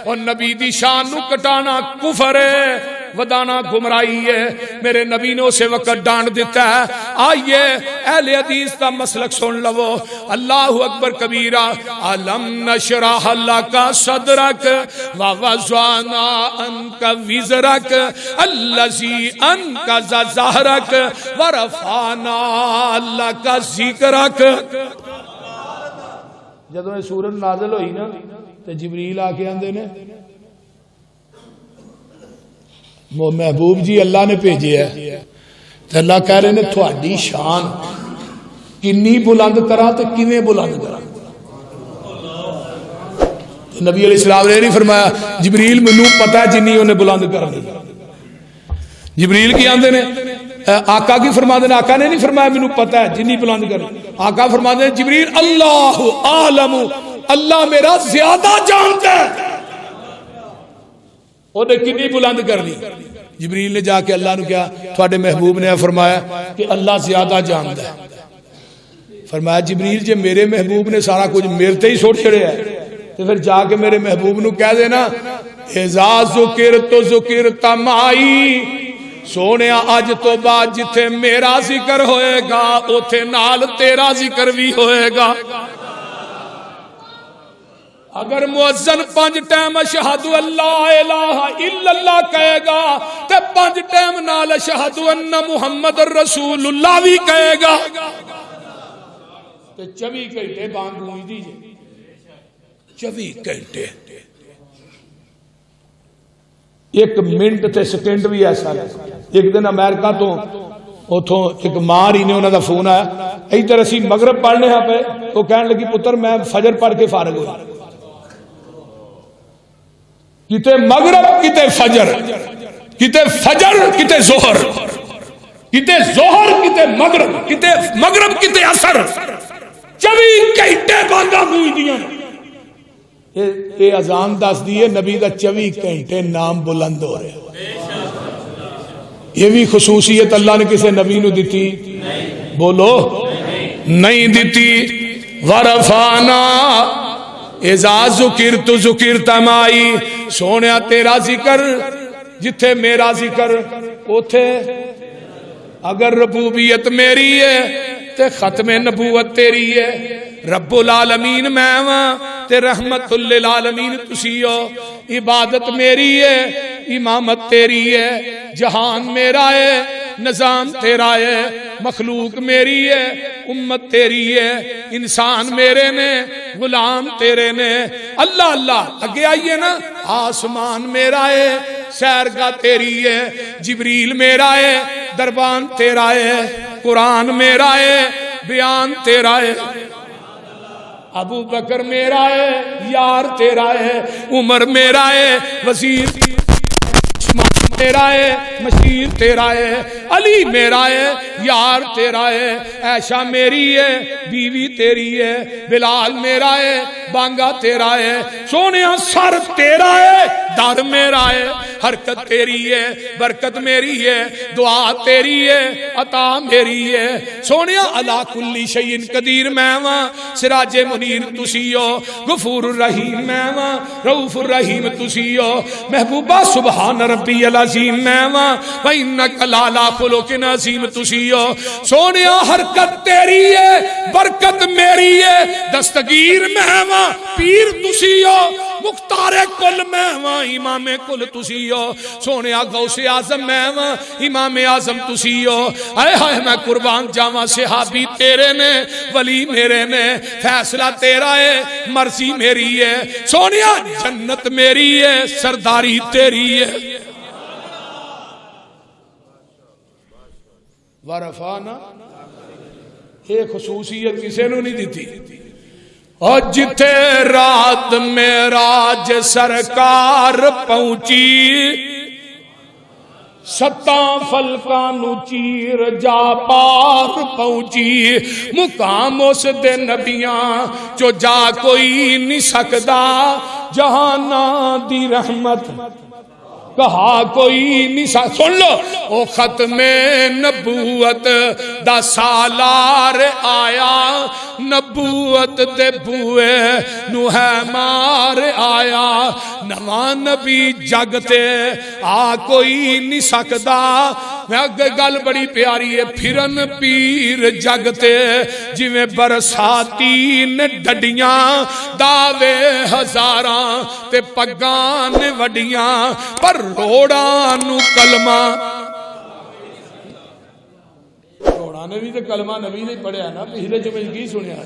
اور نبی دی شان نو کٹانا کفر ہے، ودانا گمراہی ہے۔ میرے نبی نے اسے وقت ڈانٹ دیتا ہے۔ آئیے اہل حدیث کا مسلک سن لو، اللہ اکبر کبیرہ۔ علم نشرح لک صدرک ووضعنا عنک وزرک الذی انقض ظہرک ورفعنا لک ذکرک۔ جدوں یہ سورت نازل ہوئی نا تو جبریل آ کے آندے نے وہ محبوب جی اللہ نے بھیجے ہے، تو اللہ کہہ رہے نے تھوڑی شان کنی بلند کرا تو کیویں بلند کرا۔ نبی علیہ السلام نے نہیں فرمایا جبریل مینوں پتہ ہے جنی انہیں بلند کرنی۔ جبریل کی آندے نے آقا کی فرما دینا، آقا نے نہیں فرمایا مینوں پتہ ہے جنی بلند کرنی، آقا فرما دینا جبریل اللہ عالم، اللہ میرا زیادہ جانتا ہے انہیں کنی بلند کرنی۔ جبریل نے جا کے اللہ نے کیا، تھوڑے محبوب نے فرمایا کہ اللہ زیادہ جانتا ہے۔ فرمایا جبریل جے میرے محبوب نے سارا کچھ میرے تے ہی چھوڑ چھڑیا ہے تو پھر جا کے میرے محبوب نو کہہ دینا اذا ذکرت ذکرت معی، سونیا اج تو بعد جتھے میرا ذکر ہوئے گا اوتھے نال تیرا ذکر بھی ہوئے گا۔ اگر مؤذن 5 ٹائم اشہد اللہ الہ الا اللہ کہے گا تو 5 ٹائم نال اشہد ان محمد رسول اللہ بھی کہے گا، تو 24 گھنٹے بانگ گونج دیجئے، 24 گھنٹے، 1 منٹ تے سیکنڈ بھی ایسا ہے۔ ایک دن امریکہ تو اتھوں ایک ماں ہی نے انہوں دا فون آیا، ادھر اسی مغرب پڑھنے ہاں پہ، وہ کہنے لگی پتر میں فجر پڑھ کے فارغ ہوا، کتے مغرب کتے فجر، کتے فجر کتے ظہر، کتے ظہر کتے مغرب، کتے مغرب کتے عصر، 24 گھنٹے بانگا گونج دیاں۔ یہ اذان دس دی ہے نبی دا 24 گھنٹے نام بلند ہو رہے۔ یہ بھی خصوصیت اللہ نے کسے نبی نو دیتی؟ بولو نہیں دیتی۔ ورفانا اذا ذکرت ذکرت معی، سونیا تیرا ذکر جتھے میرا ذکر اوتھے، اگر ربوبیت میری ہے تے ختم نبوت تیری ہے، رب العالمین میں ہاں تے رحمت للعالمین تسی ہو، عبادت میری ہے امامت تیری ہے، جہان میرا ہے نظام تیرا ہے، مخلوق میری ہے امت تیری ہے، انسان میرے نے غلام تیرے نے۔ اللہ اللہ اگے آئیے نا، آسمان میرا ہے سیرگاہ تیری ہے، جبریل میرا ہے دربان تیرا ہے، قرآن میرا ہے بیان تیرا ہے، ابو بکر میرا ہے یار تیرا ہے، عمر میرا ہے وزیر میرا ہے مشیر تیرا ہے، علی میرا ہے یار تیرا ہے، عائشہ میری ہے بیوی تیری ہے، بلال میرا ہے بانگا تیرا ہے، سونیا سر تیرا ہے در میرا ہے، حرکت تیری ہے برکت میری ہے، دعا تیری ہے عطا میری ہے، سونیا علا کل شیء قدیر میں ہاں، سراج منیر تسی ہو، غفور الرحیم میں ہاں، رؤوف الرحیم تسی ہو، محبوبہ سبحان ربی العظیم میں ہاں، وَإِنَّكَ لَعَلَىٰ خُلُقٍ عَظِيمٍ تسی ہو، سونیا حرکت تیری ہے برکت میری ہے، دستگیر میں ہاں پیر تسی ہو، مختار کل میں ہاں امام کل تسی ہو، سونیا غوث اعظم میں ہاں امام اعظم تسی ہو، اے ہائے میں قربان جاواں صحابی تیرے نے ولی میرے نے، فیصلہ تیرا ہے مرضی میری ہے، سونیا جنت میری ہے سرداری تیری ہے۔ ورفانا یہ خصوصیت کسے نو نہیں دیتی۔ اور جتھے رات معراج سرکار پہنچی، 7 فلکاں نو چیر جا پار پہنچی، مقام اس دے نبیاں جو جا کوئی نہیں سکدا، جہاناں دی رحمت کہا کوئی نہیں سن لو او ختم نبوت دا سالار آیا نبوت دے بوئے نو ہے مار آیا نواں نبی جگ تے آ کوئی نہیں سکدا گل بڑی پیاری ہے پھرن پیر جگ تے جویں برساتی نے ڈڈیاں دعوے ہزاراں تے پگاں نے وڈیاں پر روڑاں نو کلمہ روڑاں نے بھی تے کلمہ نبی نے پڑھیا نا پچھلے جمعے کی سنیا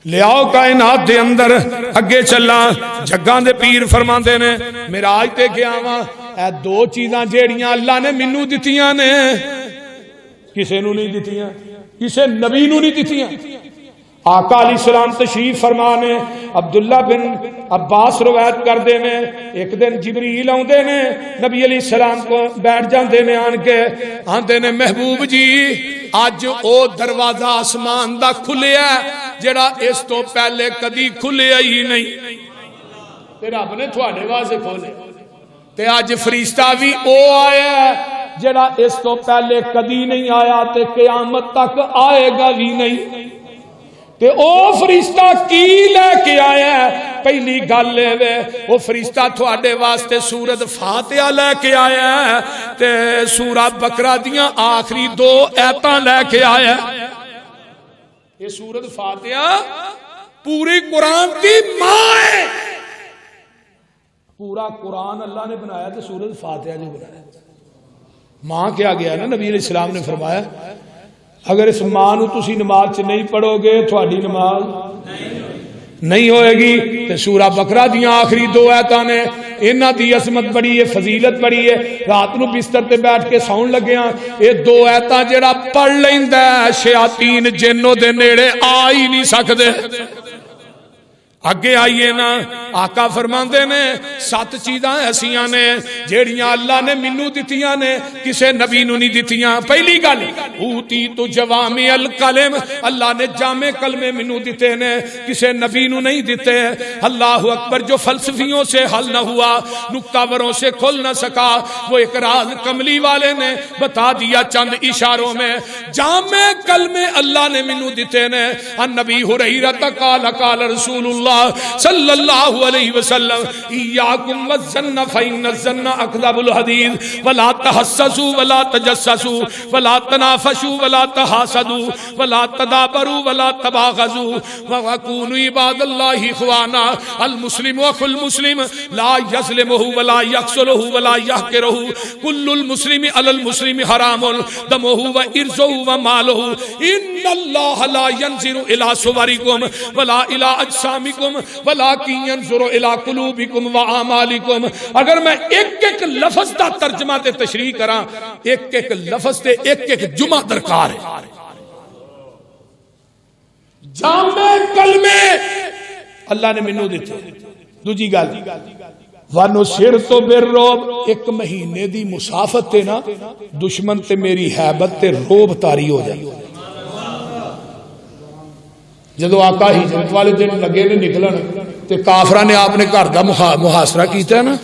لیاؤ کائنات دے اندر اگے چلا جگاں دے پیر فرماندے نے معراج تے گیا واں اے دو چیزاں جیڑیاں اللہ نے مینوں دتیاں نے کسے نو نہیں دتیاں کسے نبی نو نہیں دتیاں آقا علیہ السلام تشریف فرمانے عبداللہ بن عباس روایت کر دے نے ایک دن جبریل آندے نے نبی علیہ السلام کو بیٹھ جاندے نے آن کے آندے نے محبوب جی آج او دروازہ آسمان دا کھلیا جڑا اس تو پہلے کدی کھلیا ہی نہیں تے رب نے تھوڑے واسطے کھولے تے آج فرشتہ بھی او آیا جڑا اس تو پہلے کدی نہیں آیا تے قیامت تک آئے گا بھی نہیں تے او فرشتہ کی لے کے آیا ہے پہلی گل ہے او فرشتہ تھوڑے واسطے سورۃ فاتحہ لے کے آیا ہے تے سورہ بقرہ دیاں آخری 2 آیتاں لے کے آیا ہے یہ سورۃ فاتحہ پوری قرآن کی ماں ہے پورا قرآن اللہ نے بنایا تو سورۃ فاتحہ نے بنایا ماں کیا گیا نا نبی علیہ السلام نے فرمایا اگر اس ماں نو تسی نماز چ نہیں پڑھو گے تھوڑی نماز نہیں ہوئے گی تو سورہ بقرہ دیاں آخری 2 آیتاں نے انہاں دی عظمت بڑی ہے فضیلت بڑی ہے رات نو بستر تے بیٹھ کے سون لگے ہاں یہ 2 آیتاں جڑا پڑھ لیندا ہے شیاطین جنوں دے نیڑے آ ہی نہیں سکدے اگے آئیے نا آقا فرماندے نے 7 چیزاں ایسیاں نے جیڑیاں اللہ نے مینوں دتیاں نے کسے نبی نو نہیں دتیاں پہلی گل اوتی تو جوامع الکلم اللہ نے جامع کلمے مینوں دتے نے کسے نبی نو نہیں دتے اللہ اکبر جو فلسفیوں سے حل نہ ہوا نکتہ وروں سے کھل نہ سکا وہ ایک راز کملی والے نے بتا دیا چند اشاروں میں جامع کلمے اللہ نے مینوں دتے نے ان نبی ہریرہ قال قال رسول اللہ صلی اللہ علیہ وسلم ایاکم والظن فإن الظن اکذب الحدیث ولا تحسسوا ولا تجسسوا ولا تنافسوا ولا تحاسدوا ولا تدابروا ولا تباغضوا وكونوا عباد الله اخوانا المسلم اخو المسلم لا يظلمه ولا يخذله ولا يحقره كل المسلم على المسلم حرام دمه وعرضه وماله ان الله لا ينظر الى صوركم ولا الى اجسامكم ولیکن ینظر الی قلوبکم واعمالکم اگر میں ایک ایک لفظ دا ترجمہ تے تشریح کراں ایک ایک لفظ تے ایک ایک جمعہ درکار ہے جامع کلمے اللہ نے مینوں دتے دوجی گل وَنُصِرْتُ بِالرُّعْبِ ایک مہینے دی مسافت تے نا دشمن تے میری ہیبت تے روب طاری ہو جائے جدو آقا ہجرت والے دن لگے نے نکلن تے کافراں نے آپ نے گھر دا محاصرہ کیتا ہے نا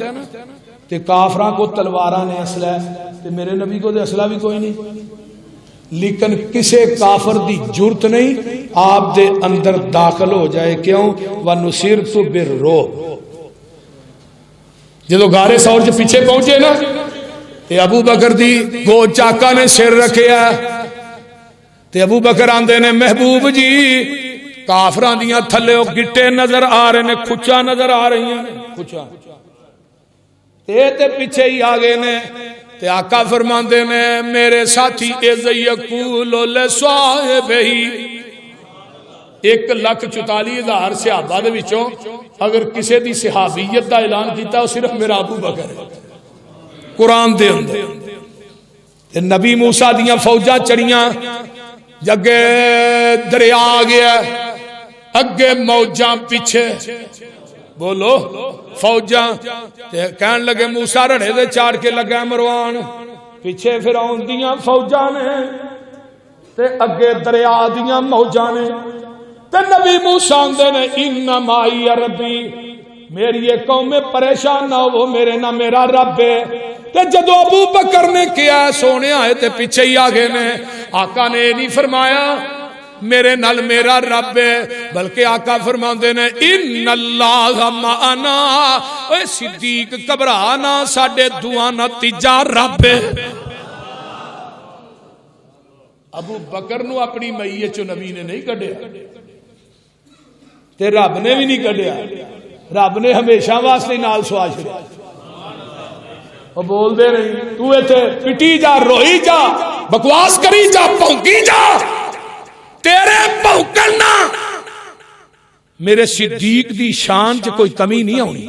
تے کافراں کو تلواراں نے اسلحہ تے میرے نبی کو تے اسلحہ بھی کوئی نہیں لیکن کسے کافر دی جرت نہیں آپ دے اندر داخل ہو جائے کیوں وَنُصِرْتُ بِالرُّعْبِ جدو غارِ ثور جو پیچھے پہنچے نا تے ابو بکر دی گو چاکا نے سر رکھیا تے ابو بکر آندے نے محبوب جی کافران دیاں تھلے گٹے نظر آ رہے نے کھچا نظر آ رہی ہیں کھچا تے پیچھے ہی آگے نے تے آقا فرمان دے نے میرے ساتھی اِذْ یَقُولُ لِصَاحِبِهِ 1,44,000 صحابہ دے وچوں اگر کسے دی صحابیت دا اعلان کیتا وہ صرف میرا ابو بکر ہے قرآن دے اندر نبی موسیٰ دیاں فوجاں چڑیاں جگے دریا آ گیا اگے موجاں پیچھے بولو فوجاں کہن لگے موسیٰ رڑے دے چاڑ کے لگا مروان پیچھے فرعون دیاں فوجاں نے تے اگے دریا دیاں موجاں نے تے نبی موسیٰ دے نے انما ربی میری یہ قوم میں پریشان نہ ہو، میرے نہ میرا رب ہے۔ تے جدو ابو بکر نے کیا سونے آئے تے پیچھے ہی آگے نے، آقا نے نہیں فرمایا میرے نال میرا رب ہے، بلکہ آقا فرماندے نے ان اللہ معنا، اے صدیق گھبرا نہ، ساڈے دعا نہ تیجا رب ہے۔ ابو بکر نو اپنی مئی چو نبی نے نہیں کڈیا تے رب نے بھی نہیں کڈیا، رب نے ہمیشہ واسطے نال سوا چھڑیا۔ وہ بول دے نہیں، تو ایتھے پٹی جا، روئی جا، بکواس کری جا، بھونکی جا، تیرے بھونکنا میرے صدیق دی شان چ کوئی کمی نہیں ہونی،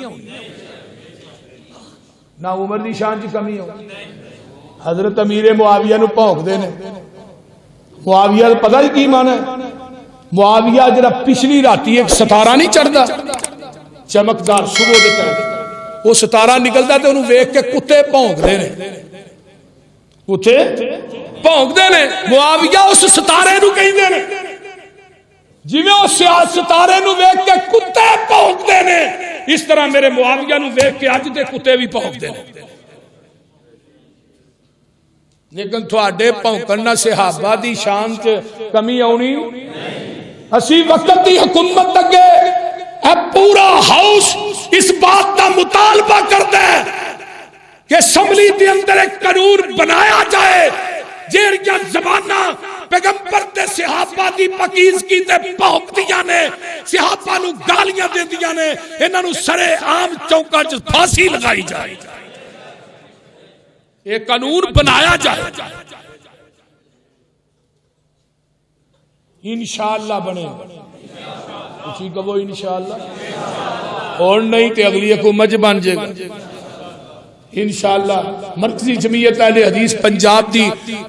نہ عمر دی شان چ کمی ہونی۔ حضرت امیر معاویہ نو بھونک دے نے، معاویہ پتہ ہی کی مانا ہے؟ معاویہ جڑا پچھلی راتی ایک ستارہ نہیں چڑھتا چمکدار صبح دے ٹائم، وہ ستارہ نکلتا تے انہوں ویکھ کے کتے بھونک دے نے، کتے بھونک دے نے۔ معاویہ اس ستارے نو کہندے نے، جویں اس ستارے نو ویکھ کے کتے بھونک دے نے، اس طرح میرے معاویہ نو ویکھ کے اج دے کتے بھی بھونک دے نے۔ لیکن تھوڑے بھونکن صحابہ دی شان چ کمی آنی، اسی وقت دی حکومت اگے اے پورا ہاؤس اس بات کا مطالبہ کرتا ہے کہ اسمبلی دے اندر ایک قانون بنایا جائے جیڑیاں زبانہ پیغمبر تے صحابہ دی پاکیزگی تے بھونکدیاں نے، صحابہ نو گالیاں دیندیاں نے، انہاں نو سرے عام چوکاں چ پھانسی لگائی جائے، ایک قانون بنایا جائے۔ انشاءاللہ بنے، اسی کہو انشاءاللہ، اور نہیں تے اگلی حکومت بن جائے گا انشاءاللہ۔ مرکزی جمعیت اہل حدیث پنجاب دی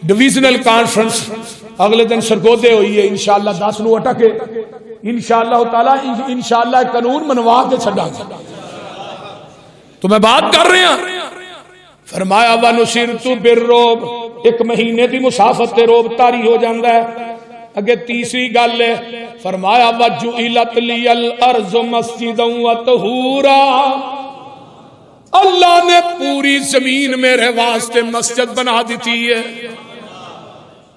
ڈویژنل کانفرنس اگلے دن سرگودے ہوئی ہے، انشاءاللہ 10 نو اٹکے انشاءاللہ تعالی، انشاءاللہ قانون منوا کے چھڑا گا۔ تو میں بات کر رہے ہیں، فرمایا وَنُصِرْتُ بِالرُّعْبِ، ایک مہینے دی مسافت تے روب تاری ہو جاندہ ہے۔ اگے تیسری گل ہے، فرمایا وَجُعِلَتْ لِيَ الْأَرْضُ مَسْجِدًا وَطَهُورًا، اللہ نے پوری زمین میرے واسطے مسجد بنا دیتی ہے۔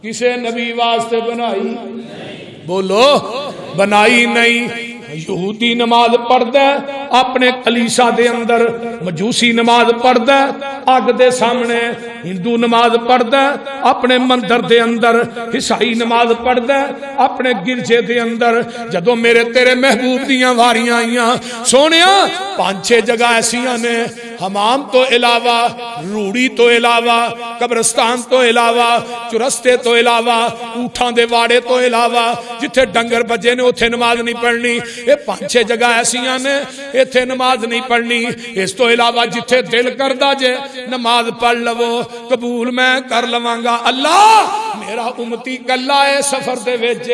کسے نبی واسطے بنائی؟ بولو، بنائی نہیں۔ یہودی نماز پڑھدا ہے اپنے کلیسا دے اندر، مجوسی نماز پڑھدا ہے اگ دے سامنے، ہندو نماز پڑھدا ہے اپنے مندر دے اندر، عیسائی نماز پڑھدا ہے اپنے گرجے دے اندر۔ جدوں میرے تیرے محبوب دیاں واریاں آئیاں سونیا، 5-6 جگہ ایسیاں نے، حمام تو علاوہ، روڑی تو علاوہ، قبرستان تو علاوہ، چرستے تو علاوہ، اونٹاں دے واڑے تو علاوہ، جتھے ڈنگر بجے نے اتھے نماز نہیں پڑھنی۔ یہ 5-6 جگہ ایسیاں نے ایتھے نماز نہیں پڑھنی۔ اس تو علاوہ جتھے دل کردا جے نماز پڑھ لو، قبول میں کر لواں گا۔ اللہ میرا امتی کلا ہے سفر دے وچ،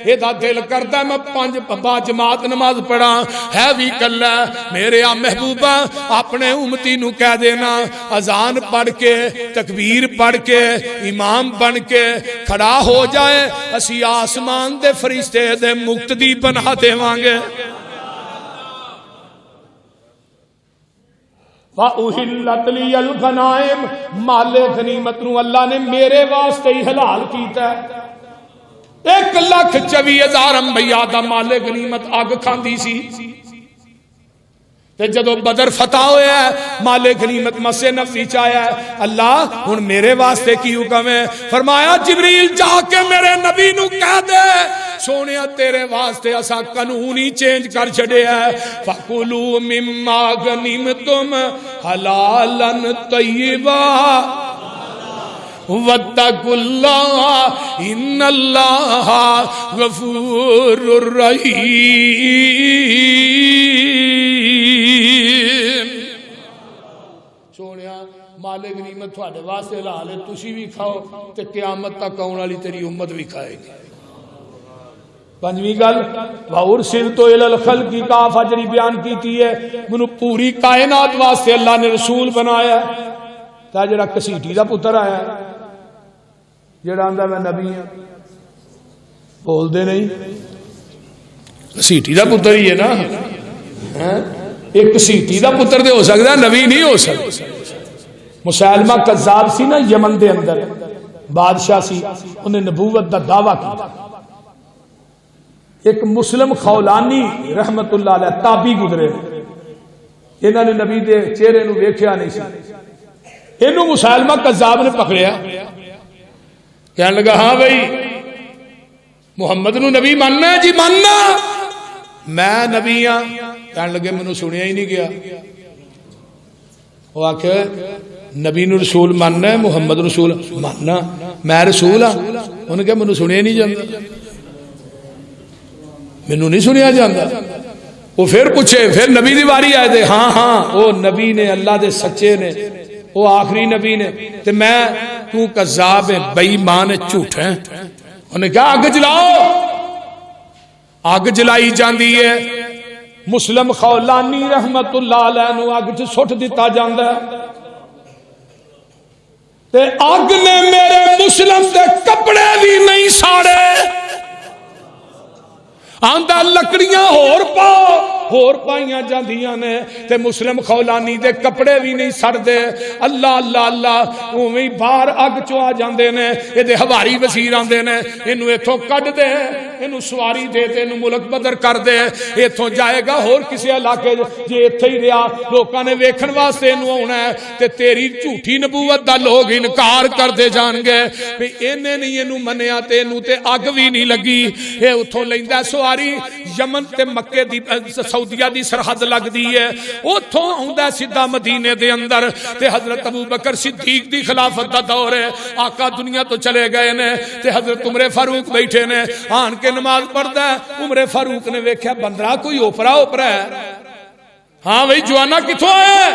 اے دا دل کردا میں 5 با جماعت نماز پڑھا، ہے بھی کلا۔ میرے محبوبہ اپنے امتی نو کہہ دینا اذان پڑھ کے، تکبیر پڑھ کے، امام بن کے کھڑا ہو جائے، اسی آسمان دے فرشتے دے مقتدی بنا دیواں گے۔ وَأُحِلَّتْ لِيَ الْغَنَائِمُ، مال غنیمت نو اللہ نے میرے واسطے ہی حلال کیتا ہے۔ 1,24,000 انبیاء دا مال غنیمت اگ کھاندی سی، تے جدو بدر فتح ہویا ہے مال غنیمت مسجد نبوی چ آیا ہے۔ اللہ ہن میرے واسطے کی حکم ہے؟ فرمایا جبریل جا کے میرے نبی نو کہہ دے سونیا تیرے واسطے اسا قانون ہی چینج کر چھڑیا ہے، فَقُلُوا مِمَّا غَنِمْتُمْ حَلَالًا طَيِّبًا وَاتَّقُوا اللَّهَ إِنَّ اللَّهَ غَفُورٌ رَحِيمٌ۔ سونیا مال غنیمت تھوڑے واسطے حلال ہے، تسی بھی کھاؤ تے قیامت تک آنے والی تیری امت بھی کھائے گی۔ 5ویں گل وَأُرْسِلْتُ إِلَى الْخَلْقِ کافہ جڑی بیان کیتی ہے، منو پوری کائنات واسطے اللہ نے رسول بنایا ہے۔ تا جڑا کسیٹی دا پتر آیا ہے، جڑا آندا میں نبی ہوں، بول دے نہیں، کسیٹی دا پتر ہی ہے نا، ایک سیٹی دا پتر دے ہو سکتا ہے، نبی نہیں ہو سکتا۔ مسیلمہ کذاب سی نا یمن دے اندر، بادشاہ سی، انہیں نبوت دا دعویٰ کیا۔ ایک مسلم خولانی رحمت اللہ علیہ تابی گزرے، انہوں نے نبی دے چہرے نو ویکھیا نہیں سی، انہوں مسیلمہ کذاب نے پکڑیا، کہنے لگا ہاں بھائی محمد نو نبی ماننا ہے؟ جی ماننا، میں نبی ہاں۔ کہنے لگے مینوں سنیا ہی نہیں گیا۔ وہ آکھے نبی نو رسول ماننا ہے، محمد رسول ماننا، میں رسول ہاں؟ انہوں نے کہا مینوں سنیا ہی نہیں جاندا، مینوں نہیں سنیا جاندا۔ وہ پھر پوچھے، پھر نبی دی واری آئے دے، ہاں ہاں وہ نبی نے، اللہ دے سچے نے، وہ آخری نبی نے، تے میں تو کذاب ہے، بے ایمان ہے، جھوٹ ہے۔ انہوں نے کہا آگ جلاؤ، آگ جلائی جاندی ہے، مسلم خولانی رحمت اللہ علیہ نو آگ چ سٹ دیتا جاندا ہے، تے آگ نے میرے مسلم دے کپڑے بھی نہیں ساڑے، آندہ لکڑیاں ہور پائیاں جاندیاں نے، تے مسلم خولانی دے کپڑے بھی نہیں سڑ دے۔ اللہ اللہ اللہ اوویں باہر اگ چو آ جاندے نے، اے دے ہواری وزیر آندے نے، اینو ایتھوں کڈ دے، اینو سواری دے تے اینو ملک بدر کر دے، ایتھوں جائے گا ہور کسی علاقے جے ایتھے ہی رہیا لوکاں نے ویکھن واسطے اینو آنا ہے، تے تیری جھوٹی نبوت دا لوگ انکار کر دے جان گے بھی اینے نہیں اینو منیا تے اینو تے اگ بھی نہیں لگی۔ اے اتھوں لیندا سواری یمن تے مکے دی سعودیہ دی سرحد لگ دی ہے، اتھوں آندا سیدھا مدینے دے اندر، تے حضرت ابو بکر صدیق دی خلافت دا دور ہے، آقا دنیا تو چلے گئے نے، تے حضرت عمر فاروق بیٹھے نے، آن کے نماز پڑھدا ہے۔ عمر فاروق نے ویکھیا بندرا کوئی اوپرا ہے، ہاں بھائی جوانا کتھوں آیا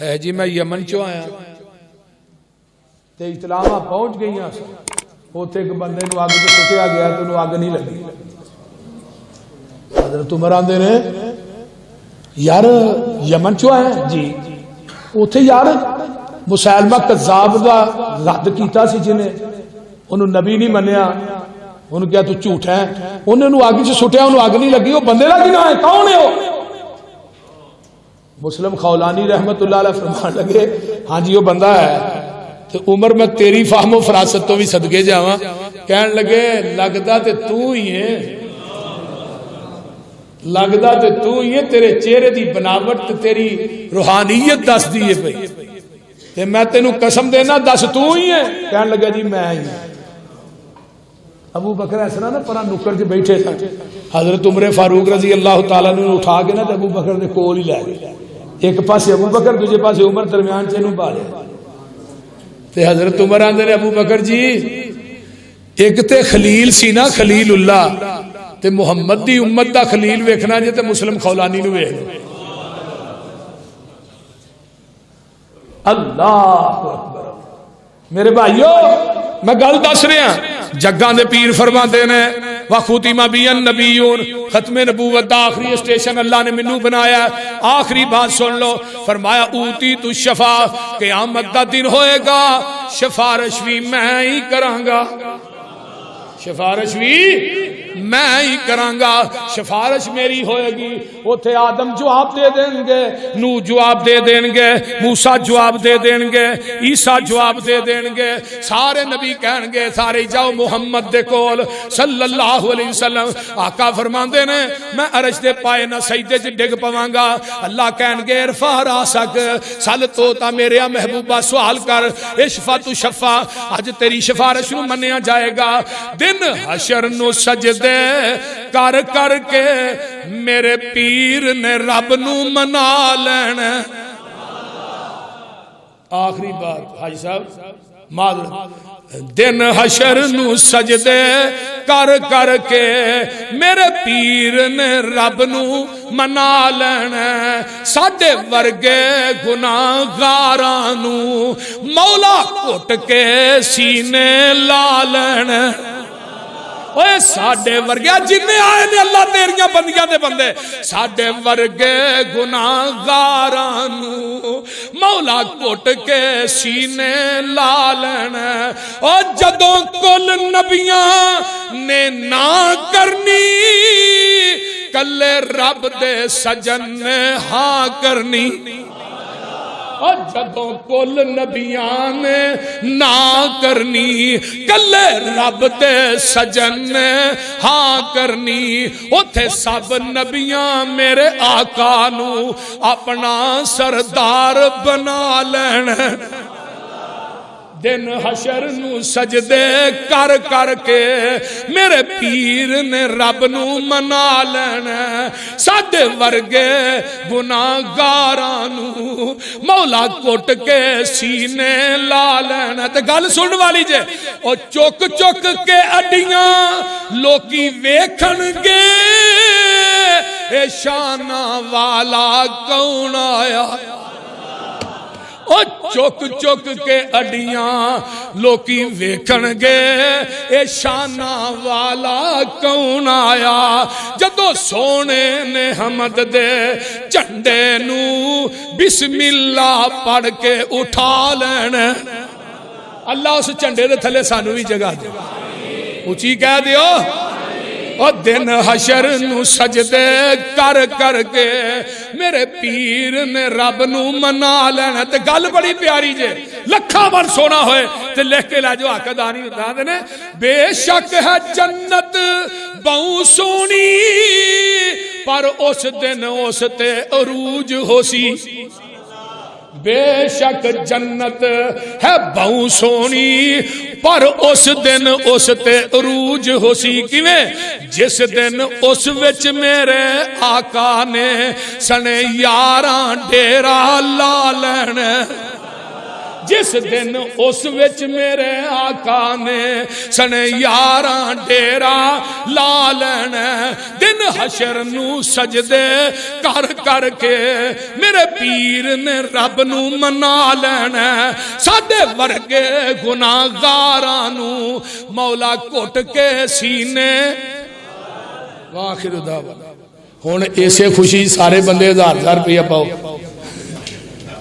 ہے؟ جی میں یمن چوں آیا۔ تے اطلاعاں پہنچ گئیاں، اوتھے ایک بندے نو اگ تے سٹیا گیا تے انہوں اگ نہیں لگی۔ حضرت عمر آندے نے یار یمن چوں آیا؟ جی اوتھے یار مسیلمہ کذاب دا رد کیتا سی جنہیں، انہوں نبی نہیں منیا، انہوں کیا تو جھوٹ ہے، انہوں اگ چ سٹیا، انہوں اگ نہیں لگی، وہ بندے لگی نہ ہے، کون ہے وہ؟ مسلم خولانی رحمت اللہ علیہ فرمان لگے ہاں جی وہ بندہ ہے۔ تو عمر میں تیری فہم و فراست تو بھی صدقے جاواں، کہنے لگے لگدا تے تو ہی ہے، لگدا تے تو ہی ہے، تیرے چہرے دی بناوٹ تے تیری روحانیت دس دی ہے بھئی، تے میں تینوں قسم دینا دس تو ہی ہے۔ کہنے لگا جی میں ہی ہوں۔ ابو بکر ایسا نا پرا نکر جو بیٹھے تھا، حضرت عمر فاروق رضی اللہ تعالیٰ نے اٹھا کے نا تے ابو بکر نے کول ہی لے گئے، ایک پاسے ابو بکر دوسرے پاسے عمر، درمیان سے انہوں بالے، تے حضرت عمر آندے نے ابو بکر جی ایک تے خلیل سی نا خلیل اللہ، تے محمد دی امت دا خلیل ویکھنا جے تے مسلم خولانی نو ویکھ لو۔ اللہ اکبر۔ میرے بھائیو میں گل دس رہا، جگاں دے پیر فرماندے نے وَخُتِمَ بِيَ النَّبِيُّونَ، ختم نبوت دا آخری اسٹیشن اللہ نے منو بنایا۔ آخری بات سن لو، فرمایا اوتیت الشفاء، قیامت دا دن ہوئے گا سفارش بھی میں ہی کراں گا، سفارش بھی میں ہی کرانگا، سفارش میری ہوئے گی۔ اوتھے آدم جواب دے دیں گے، نوح جواب دے دیں گے، موسیٰ جواب دے دیں گے، عیسیٰ جواب دے دیں گے، سارے نبی کہیں گے سارے جاؤ محمد دے کول صلی اللہ علیہ وسلم۔ آقا فرمان دے نے میں عرش دے پائے نہ سجدے چ ڈگ پواں گا، اللہ کہیں گے ارفع راسک، سل تو تا میرے محبوبہ سوال کر، اشفع تو شفع، آج تیری سفارش نو منیا جائے گا۔ دن حشر نو سجدے کر کر کے میرے پیر نے رب نو منا لینا۔ آخری بات حاجی صاحب معذرت، دن حشر نو سجدے کر کر کے میرے پیر نے رب نو منا لینا، ساڈے ورگے گناہگاراں نو مولا کٹ کے سینے لا لینا۔ اوے ساڈے ورگے جنہیں آئے نے اللہ تیریاں بندیاں دے بندے، ساڈے ورگے گناہگاراں نو مولا کٹ کے سینے لا لینا۔ اور جدوں کل نبیاں نے نہ کرنی کلے رب دے سجن نے ہاں کرنی اور جدوں کل نبیاں نے نا کرنی کلے رب دے سجن نے ہاں کرنی اوتھے سب نبیاں میرے آقا نو اپنا سردار بنا لین دن حشر نو سجدے کر کر کے میرے پیر نے رب نو منا لینا ساڈے ورگے گناہگاراں نو مولا کٹ کے سینے لا لینا تے گل سن والی جے او چک چک کے اڈیاں لوکی ویکھن گے اے شانہ والا کون آیا او چک چک کے اڈیاں لوکی ویکھن گے اے شانہ والا کون آیا جدو سونے نے حمد دے جھنڈے نو بسم اللہ پڑھ کے اٹھا لینا اللہ اس جھنڈے دے تھلے سانو بھی جگہ دے اونچی کہہ دیو اور دن حشر نو سجدے کر کر کے میرے پیر نے رب نو منا لینا تے گل بڑی پیاری جے لکھا بن سونا ہوئے تے لکھ کے لاجو آقا دانی بتا دینے بے شک ہے جنت بہوں سونی پر اس دن اس تے عروج ہو سی بے شک جنت ہے بہوں سونی پر اس دن اس تے عروج ہو سی کیویں جس دن اس وچ میرے آقا نے سنے یاراں ڈیرا لا لین جس دن اس وچ میرے آقا نے سنے یاراں ڈیرا لا لینا دن حشر نو سجدے کر کر کے میرے پیر نے رب نو منا لینا ساڈے ورگے گناہگاراں نو مولا کٹ کے سینے آخر دعوانا ہن ایسے خوشی سارے بندے 1000 روپیہ پاؤ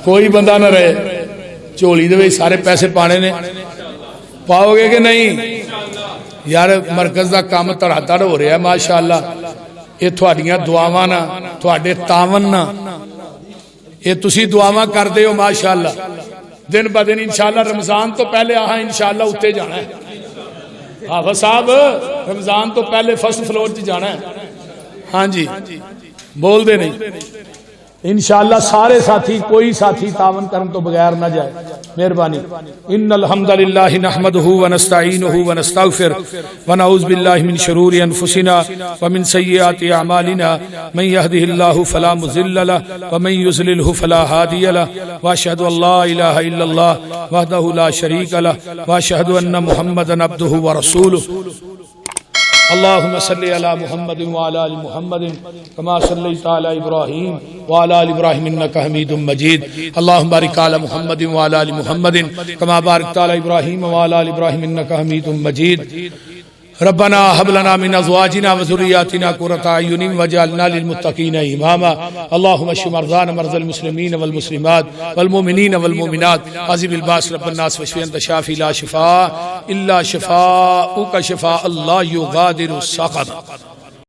کوئی بندہ نہ رہے چولی دے سارے پیسے پانے نے پاؤ گے کہ نہیں یار مرکز دا کام تڑا تڑ ہو رہا ہے ماشاءاللہ یہ تھوڑیاں دعاواں نا تھوڑے تاون نا یہ تسی دعاواں کر دے ہو ماشاءاللہ دن با دن انشاءاللہ رمضان تو پہلے آہاں انشاءاللہ اتے جانا ہے حافظ صاحب رمضان تو پہلے فرسٹ فلور تے جانا ہے ہاں جی بول دے نہیں انشاءاللہ سارے ساتھی کوئی ساتھی تعاون کرن تو بغیر نہ جائے مہربانی ان الحمدللہ نحمده ونستعینه ونستغفر ونعوذ باللہ من شرور انفسنا ومن سیئات اعمالنا من يهده الله فلا مضل له ومن يضلل فلا هادي له واشهد ان لا اله الا الله وحده لا شريك له واشهد ان محمدا عبده ورسوله اللهم صل على محمد وعلى ال محمد كما صليت على ابراهيم وعلى ال ابراهيم انك حميد مجيد اللهم بارك على محمد وعلى ال محمد كما باركت على ابراهيم وعلى ال ابراهيم انك حميد مجيد ربنا هب لنا من ازواجنا وذرياتنا قرة اعين واجعلنا للمتقين اماما اللهم اشف مرضانا مرضى المسلمين والمسلمات والمؤمنين والمؤمنات عذب الباس رب الناس واشف انت شافي لا شفاء الا شفاءك شفاء الله يغادر سقما